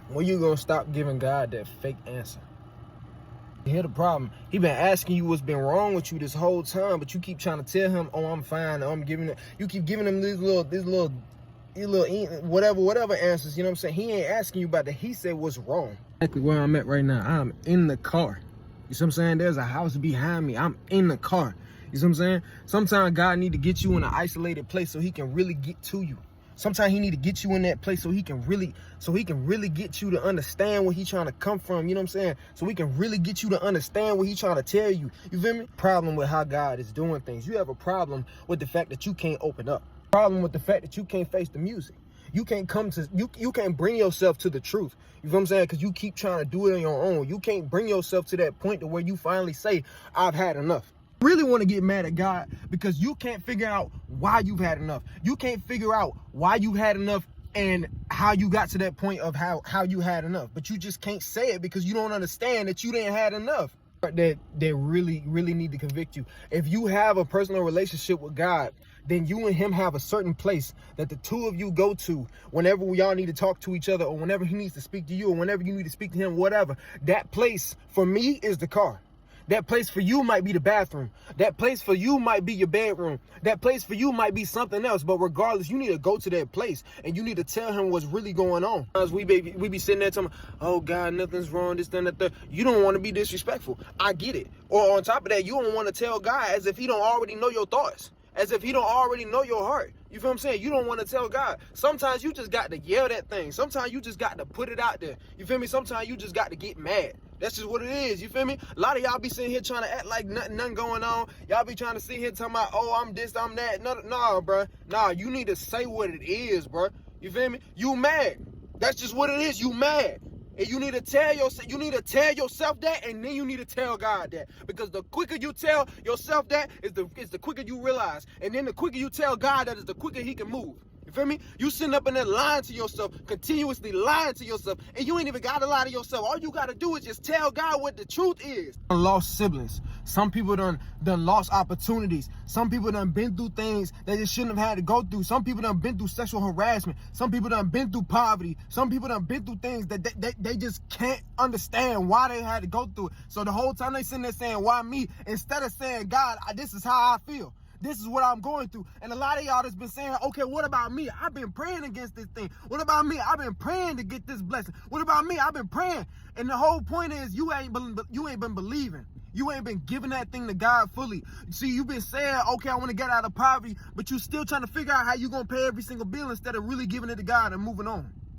When you gonna stop giving God that fake answer? Here's the problem. He been asking you what's been wrong with you this whole time, but you keep trying to tell him, "Oh, I'm fine." Oh, I'm giving it. You keep giving him these little whatever answers. You know what I'm saying? He ain't asking you about that. He said what's wrong. Exactly where I'm at right now. I'm in the car. You see what I'm saying? There's a house behind me. I'm in the car. You see what I'm saying? Sometimes God need to get you in an isolated place so he can really get to you. Sometimes he need to get you in that place so he can really get you to understand where he's trying to come from. You know what I'm saying? So he can really get you to understand what he's trying to tell you. You feel me? Problem with how God is doing things. You have a problem with the fact that you can't open up. Problem with the fact that you can't face the music. You can't come to, you can't bring yourself to the truth. You feel what I'm saying? Because you keep trying to do it on your own. You can't bring yourself to that point to where you finally say, I've had enough. Really want to get mad at God because you can't figure out why you've had enough. You can't figure out why you had enough and how you got to that point of how you had enough. But you just can't say it because you don't understand that you didn't had enough. That really need to convict you. If you have a personal relationship with God, then you and him have a certain place that the two of you go to whenever y'all need to talk to each other, or whenever he needs to speak to you, or whenever you need to speak to him, whatever. That place for me is the car. That place for you might be the bathroom. That place for you might be your bedroom. That place for you might be something else. But regardless, you need to go to that place and you need to tell him what's really going on. Because we be sitting there telling, oh God, nothing's wrong, this, that. You don't want to be disrespectful. I get it. Or on top of that, you don't want to tell God as if he don't already know your thoughts. As if he don't already know your heart. You feel what I'm saying? You don't want to tell God. Sometimes you just got to yell that thing. Sometimes you just got to put it out there. You feel me? Sometimes you just got to get mad. That's just what it is. You feel me? A lot of y'all be sitting here trying to act like nothing going on. Y'all be trying to sit here talking about, oh, I'm this, I'm that. Nah, bro. Nah, you need to say what it is, bro. You feel me? You mad. That's just what it is. You mad. And you need to tell yourself that, and then you need to tell God that. Because the quicker you tell yourself that is the quicker you realize. And then the quicker you tell God that is the quicker he can move. You feel me? You sitting up in there lying to yourself, continuously lying to yourself, and you ain't even got to lie to yourself. All you got to do is just tell God what the truth is. Lost siblings. Some people done lost opportunities. Some people done been through things that they shouldn't have had to go through. Some people done been through sexual harassment. Some people done been through poverty. Some people done been through things that they just can't understand why they had to go through it. So the whole time they sitting there saying, why me? Instead of saying, God, this is how I feel. This is what I'm going through. And a lot of y'all that's been saying, okay, what about me? I've been praying against this thing. What about me? I've been praying to get this blessing. What about me? I've been praying. And the whole point is you ain't been believing. You ain't been giving that thing to God fully. See, you've been saying, okay, I want to get out of poverty, but you still trying to figure out how you going to pay every single bill instead of really giving it to God and moving on.